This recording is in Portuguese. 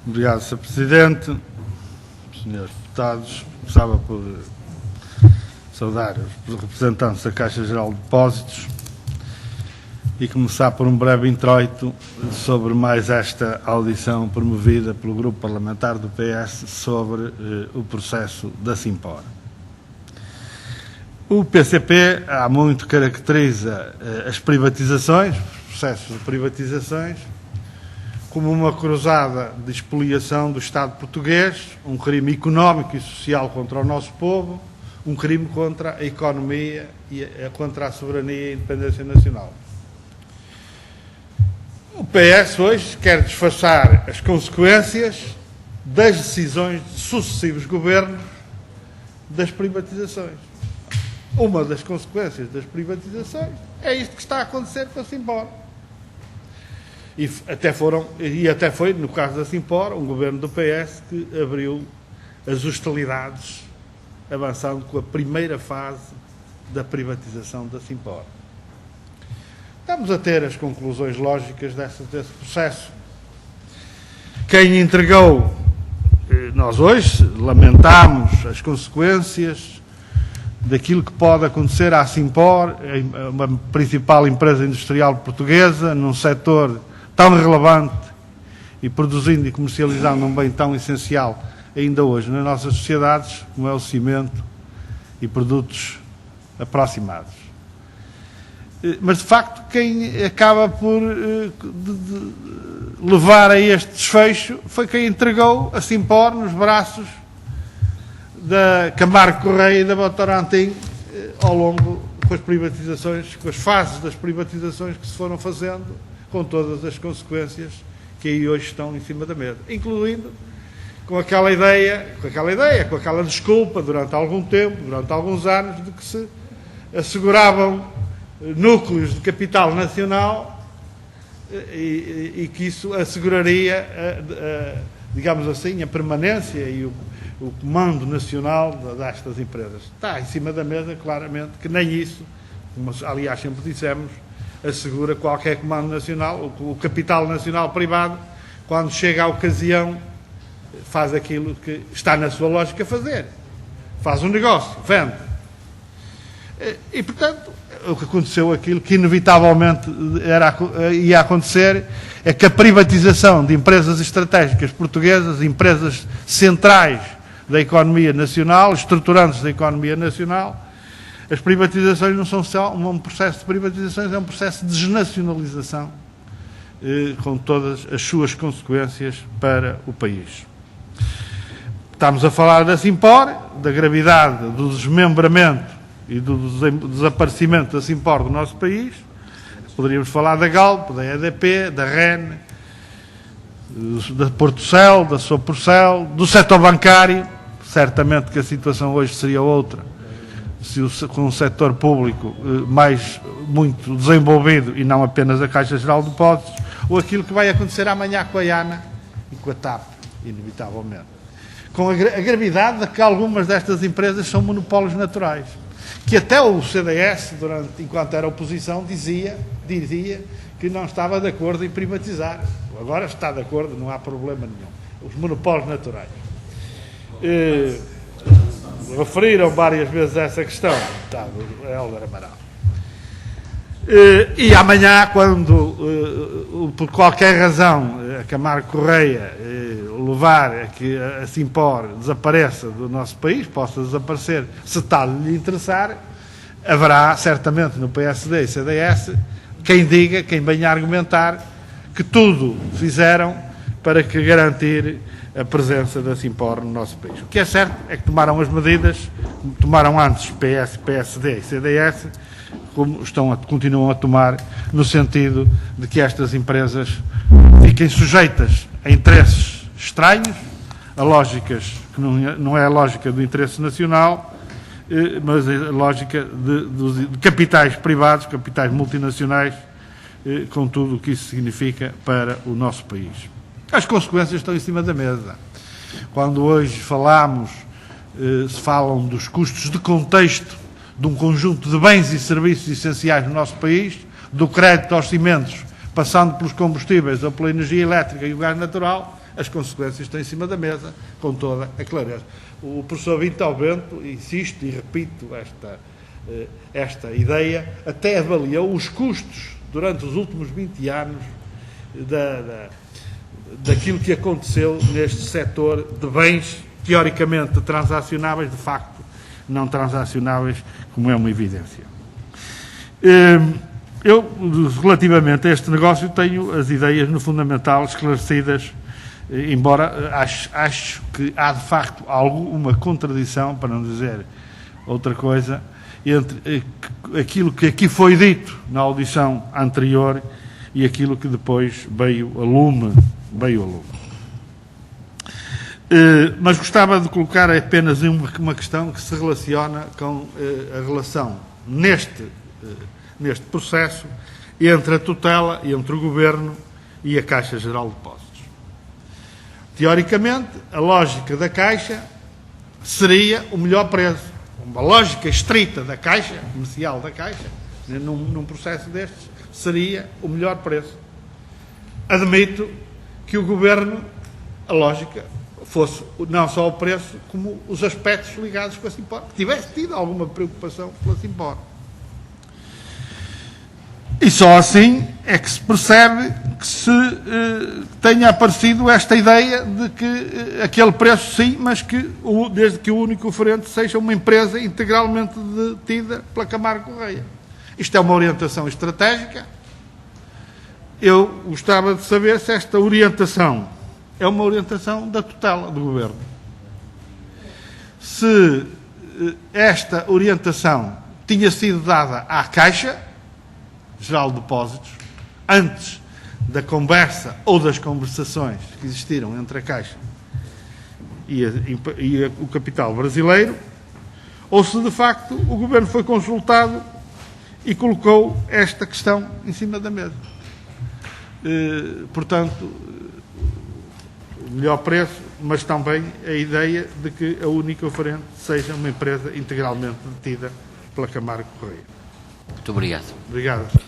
Obrigado, Sr. Presidente. Senhores deputados, começava por saudar os representantes da Caixa Geral de Depósitos e começar por um breve introito sobre mais esta audição promovida pelo Grupo Parlamentar do PS sobre o processo da Simpor. O PCP há muito caracteriza as privatizações, os processos de privatizações, como uma cruzada de expoliação do Estado português, um crime económico e social contra o nosso povo, um crime contra a economia e contra a soberania e a independência nacional. O PS hoje quer disfarçar as consequências das decisões de sucessivos governos das privatizações. Uma das consequências das privatizações é isto que está a acontecer com a Simpor. E até foi, no caso da Simpor, um governo do PS que abriu as hostilidades, avançando com a primeira fase da privatização da Simpor. Estamos a ter as conclusões lógicas desse processo. Quem entregou, nós hoje lamentamos as consequências daquilo que pode acontecer à Simpor, uma principal empresa industrial portuguesa, num setor tão relevante e produzindo e comercializando um bem tão essencial ainda hoje nas nossas sociedades, como é o cimento e produtos aproximados. Mas, de facto, quem acaba por levar a este desfecho foi quem entregou a Simpor nos braços da Camargo Correia e da Votorantim ao longo com as privatizações, com as fases das privatizações que se foram fazendo, com todas as consequências que aí hoje estão em cima da mesa, incluindo com aquela desculpa durante algum tempo, durante alguns anos, de que se asseguravam núcleos de capital nacional e que isso asseguraria, digamos assim, a permanência e o comando nacional destas empresas. Está em cima da mesa, claramente, que nem isso, como aliás sempre dissemos, assegura qualquer comando nacional. O capital nacional privado, quando chega à ocasião, faz aquilo que está na sua lógica fazer. Faz um negócio, vende. E, portanto, o que aconteceu, aquilo que inevitavelmente ia acontecer, é que a privatização de empresas estratégicas portuguesas, empresas centrais da economia nacional, estruturantes da economia nacional, as privatizações não são só um processo de privatizações, é um processo de desnacionalização, com todas as suas consequências para o país. Estamos a falar da Simpor, da gravidade do desmembramento e do desaparecimento da Simpor do nosso país. Poderíamos falar da Galp, da EDP, da REN, da Portocel, da Soporcel, do setor bancário. Certamente que a situação hoje seria outra se com um setor público muito desenvolvido e não apenas a Caixa Geral de Depósitos, ou aquilo que vai acontecer amanhã com a IANA e com a TAP, inevitavelmente. Com a gravidade de que algumas destas empresas são monopólios naturais, que até o CDS, enquanto era oposição, dizia que não estava de acordo em privatizar. Agora está de acordo, não há problema nenhum. Os monopólios naturais. Referiram várias vezes essa questão, Hélder Amaral. E amanhã, quando, por qualquer razão, a Camargo Correia levar a que a Simpor desapareça do nosso país, possa desaparecer, se tal lhe interessar, haverá certamente no PSD e CDS quem venha argumentar que tudo fizeram para que garantir a presença da Simpor no nosso país. O que é certo é que tomaram as medidas, tomaram antes PS, PSD e CDS, como continuam a tomar, no sentido de que estas empresas fiquem sujeitas a interesses estranhos, a lógicas que não é a lógica do interesse nacional, mas a lógica de capitais privados, capitais multinacionais, com tudo o que isso significa para o nosso país. As consequências estão em cima da mesa. Quando hoje se falam dos custos de contexto de um conjunto de bens e serviços essenciais no nosso país, do crédito aos cimentos, passando pelos combustíveis ou pela energia elétrica e o gás natural, as consequências estão em cima da mesa, com toda a clareza. O professor Vintal Bento, insisto e repito esta ideia, até avaliou os custos durante os últimos 20 anos daquilo que aconteceu neste setor de bens teoricamente transacionáveis, de facto não transacionáveis, como é uma evidência. Eu, relativamente a este negócio, tenho as ideias no fundamental esclarecidas, embora acho que há de facto alguma contradição, para não dizer outra coisa, entre aquilo que aqui foi dito na audição anterior e aquilo que depois veio a lume. Mas gostava de colocar apenas uma questão que se relaciona com a relação neste processo entre a tutela, entre o Governo e a Caixa Geral de Depósitos. Teoricamente, a lógica da Caixa seria o melhor preço. Uma lógica estrita da Caixa, comercial da Caixa, num processo destes, seria o melhor preço. Admito que o Governo, a lógica, fosse não só o preço, como os aspectos ligados com a Simpor, que tivesse tido alguma preocupação pela Simpor. E só assim é que se percebe que se tenha aparecido esta ideia de que aquele preço sim, mas que desde que o único oferente seja uma empresa integralmente detida pela Camargo Correia. Isto é uma orientação estratégica. Eu gostava de saber se esta orientação é uma orientação da tutela do Governo. Se esta orientação tinha sido dada à Caixa Geral de Depósitos antes da conversa ou das conversações que existiram entre a Caixa e o capital brasileiro, ou se de facto o Governo foi consultado e colocou esta questão em cima da mesa. Portanto, o melhor preço, mas também a ideia de que a única oferente seja uma empresa integralmente detida pela Camargo Correia. Muito obrigado. Obrigado.